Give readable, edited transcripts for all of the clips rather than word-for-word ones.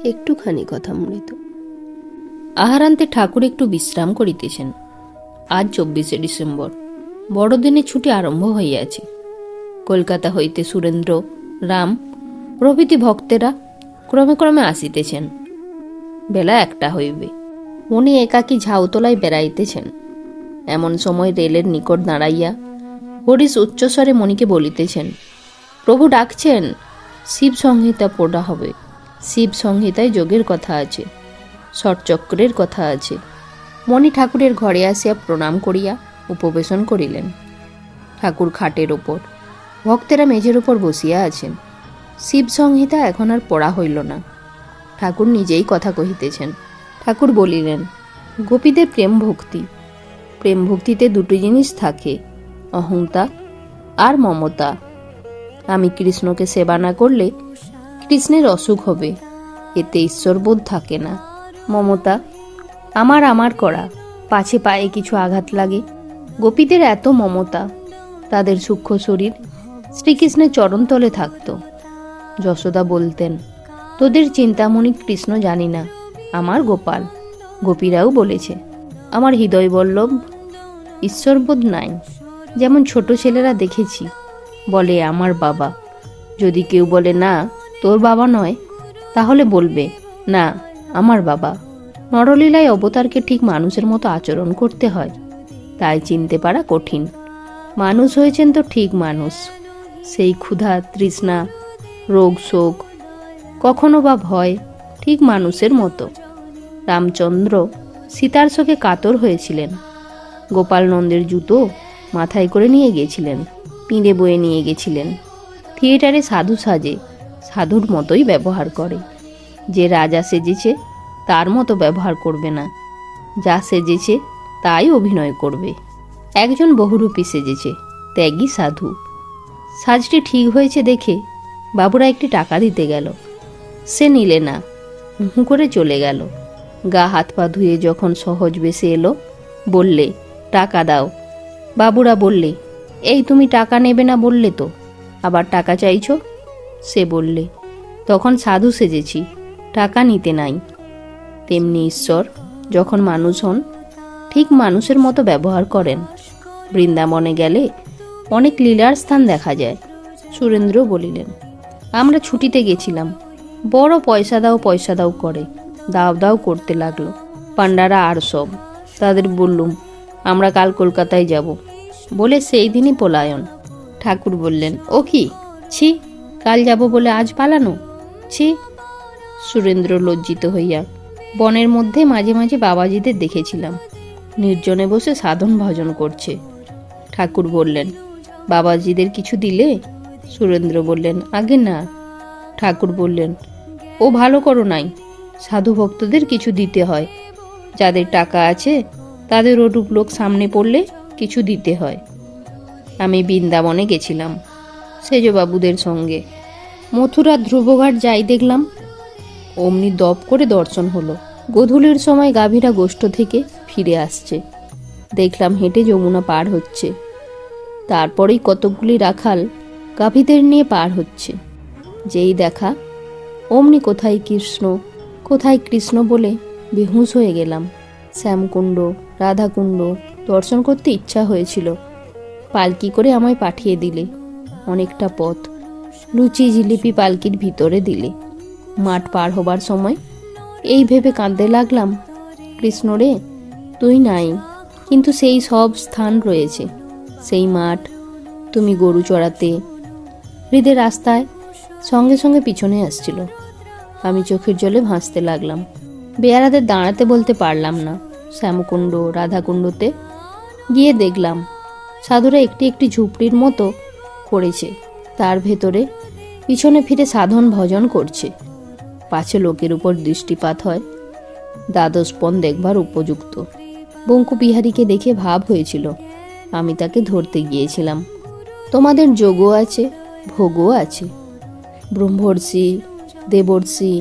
একটুখানি কথা মৃত। আহারান্তে ঠাকুর একটু বিশ্রাম করিতেছেন। আজ 24শে ডিসেম্বর, বড়দিনের ছুটি আরম্ভ হইয়াছে। কলকাতা হইতে সুরেন্দ্র, রাম প্রভৃতি ভক্তেরা ক্রমে ক্রমে আসিতেছেন। বেলা 1টা হইবে। মণি একাকী ঝাউতলায় বেড়াইতেছেন। এমন সময় রেলের নিকট দাঁড়াইয়া হরিশ উচ্চস্বরে মণিকে বলিতেছেন, প্রভু ডাকছেন, শিব সংহিতা পড়া হবে। শিব সংহিতায় যোগের কথা আছে, ষটচক্রের কথা আছে। মণি ঠাকুরের ঘরে আসিয়া প্রণাম করিয়া উপবেশন করিলেন। ঠাকুর খাটের ওপর, ভক্তেরা মেঝের ওপর বসিয়া আছেন। শিব সংহিতা এখন আর পড়া হইল না। ঠাকুর নিজেই কথা কহিতেছেন। ঠাকুর বলিলেন, গোপীদের প্রেম ভক্তি। প্রেম ভক্তিতে দুটো জিনিস থাকে, অহংতা আর মমতা। আমি কৃষ্ণকে সেবা না করলে কৃষ্ণের অসুখ হবে, এতে ঈশ্বরবোধ থাকে না। মমতা, আমার করা, পাছে পায়ে কিছু আঘাত লাগে। গোপীদের এত মমতা, তাদের সূক্ষ্ম শরীর শ্রীকৃষ্ণের চরণতলে থাকত। যশোদা বলতেন, তোদের চিন্তামণি কৃষ্ণ জানি না, আমার গোপাল। গোপীরাও বলেছে, আমার হৃদয় বল্লভ। ঈশ্বরবোধ নাই। যেমন ছোট ছেলেরা দেখেছি, বলে আমার বাবা। যদি কেউ বলে না তোর বাবা নয়, তাহলে বলবে না আমার বাবা। নরলীলায় অবতারকে ঠিক মানুষের মতো আচরণ করতে হয়, তাই চিনতে পারা কঠিন। মানুষ হয়েছেন তো ঠিক মানুষ, সেই ক্ষুধা তৃষ্ণা, রোগ শোক, কখনো বা ভয় ঠিক মানুষের মতো। রামচন্দ্র সীতার শোকে কাতর হয়েছিলেন। গোপাল নন্দের জুতো মাথায় করে নিয়ে গেছিলেন, পিঁড়ে বয়ে নিয়ে গেছিলেন। থিয়েটারে সাধু সাজে, সাধুর মতোই ব্যবহার করে। যে রাজা সেজেছে তার মতো ব্যবহার করবে না, যা সেজেছে তাই অভিনয় করবে। একজন বহুরূপী সেজেছে, ত্যাগী সাধু। সাজটি ঠিক হয়েছে দেখে বাবুরা একটি টাকা দিতে গেল, সে নিলে না, হু করে চলে গেল। গা হাত পা ধুয়ে যখন সহজ বেশে এলো, বললে টাকা দাও। বাবুরা বললে, এই তুমি টাকা নেবে না বললে তো, আবার টাকা চাইছো? সে বললে, তখন সাধু সেজেছি, টাকা নিতে নাই। তেমনি ঈশ্বর যখন মানুষ হন, ঠিক মানুষের মতো ব্যবহার করেন। বৃন্দাবনে গেলে অনেক লীলার স্থান দেখা যায়। সুরেন্দ্র বলিলেন, আমরা ছুটিতে গেছিলাম, বড় পয়সা দাও করে দাও দাও করতে লাগলো পান্ডারা আর সব। তাদের বললুম আমরা কাল কলকাতায় যাব, বলে সেই দিনই পলায়ন। ঠাকুর বললেন, ও কি, ছি, কাল যাব বলে আজ পালানো, ছি। সুরেন্দ্র লজ্জিত হইয়া, বনের মধ্যে মাঝে মাঝে বাবাজিদের দেখেছিলাম, নির্জনে বসে সাধন ভজন করছে। ঠাকুর বললেন, বাবাজিদের কিছু দিলে? সুরেন্দ্র বললেন, আগে না। ঠাকুর বললেন, ও ভালো করো নাই, সাধু ভক্তদের কিছু দিতে হয়। যাদের টাকা আছে তাদের ওরূপ লোক সামনে পড়লে কিছু দিতে হয়। আমি বৃন্দাবনে গেছিলাম সেজবাবুদের সঙ্গে। মথুরা ধ্রুবঘাট যাই দেখলাম, অমনি দপ করে দর্শন হলো। গোধূলির সময় গাভীরা গোষ্ঠ থেকে ফিরে আসছে, দেখলাম হেঁটে যমুনা পার হচ্ছে। তারপরেই কতকগুলি রাখাল গাভীদের নিয়ে পার হচ্ছে। যেই দেখা, অমনি কোথায় কৃষ্ণ বলে বেহুঁশ হয়ে গেলাম। শ্যামকুণ্ড, রাধাকুণ্ড দর্শন করতে ইচ্ছা হয়েছিল। পালকি করে আমায় পাঠিয়ে দিলে, অনেকটা পথ লুচি জিলিপি পালকির ভিতরে দিলে। মাঠ পার হবার সময় এই ভেবে কাঁদতে লাগলাম, কৃষ্ণ রে, তুই নাই, কিন্তু সেই সব স্থান রয়েছে, সেই মাঠ, তুমি গরু চড়াতে। হৃদয় রাস্তায় সঙ্গে সঙ্গে পিছনে আসছিল। আমি চোখের জলে ভাসতে লাগলাম। বেয়ারাদের দাঁড়াতে বলতে পারলাম না। শ্যামকুণ্ড, রাধাকুণ্ডতে গিয়ে দেখলাম সাধুরা একটি একটি ঝুপড়ির মতো করেছে, তার ভেতরে পিছনে ফিরে সাধন ভজন করছে। পাছে লোকের উপর দৃষ্টিপাত হয়, দ্বাদশপন দেখবার উপযুক্ত। বঙ্কুবিহারীকে দেখে ভাব হয়েছিল, আমি তাকে ধরতে গিয়েছিলাম। তোমাদের যোগও আছে, ভোগও আছে। ব্রহ্মর্ষি, দেবর্ষি,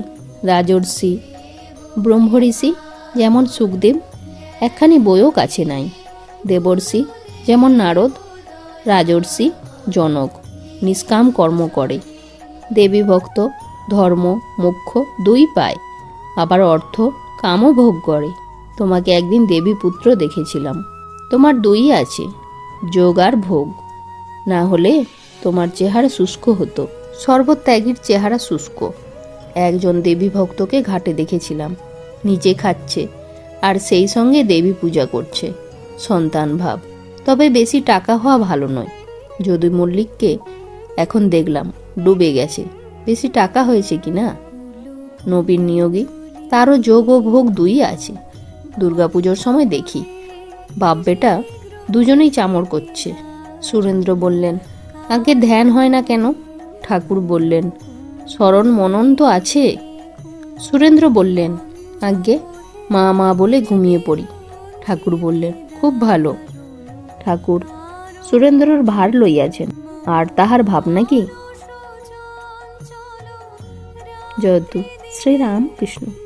রাজর্ষি। ব্রহ্মঋষি যেমন সুখদেব, একখানি বইও কাছে নাই। দেবর্ষি যেমন নারদ, রাজর্ষি জনক, নিষ্কাম কর্ম করে। দেবী ভক্ত ধর্ম মোক্ষ দুই পায়। আবার অর্থ কামও ভোগ করে। তোমাকে একদিন দেবী পুত্র দেখেছিলাম। তোমার দুই আছে, যোগ আর ভোগ। না হলে তোমার চেহারা শুষ্ক হতো। সর্বত্যাগীর চেহারা শুষ্ক। একজন দেবী ভক্তকে ঘাটে দেখেছিলাম, নিজে খাচ্ছে আর সেই সঙ্গে দেবী পূজা করছে। সন্তান ভাব। তবে বেশি টাকা হওয়া ভালো নয়। যদু মল্লিককে এখন দেখলাম ডুবে গেছে। বেশি টাকা হয়েছে কি না? নবীন নিয়োগী, তারও যোগ ও ভোগ দুই আছে। দুর্গাপুজোর সময় দেখি বাপ বেটা দুজনেই চামড় করছে। সুরেন্দ্র বললেন, আগে ধ্যান হয় না কেন? ঠাকুর বললেন, স্মরণ মনন তো আছে। সুরেন্দ্র বললেন, আজ্ঞে মা মা বলে ঘুমিয়ে পড়ি। ঠাকুর বললেন, খুব ভালো। ঠাকুর, সুরেন্দ্রর ভার লইয়াছেন, আর তাহার ভাবনা কি? জয়তু শ্রীরাম কৃষ্ণ।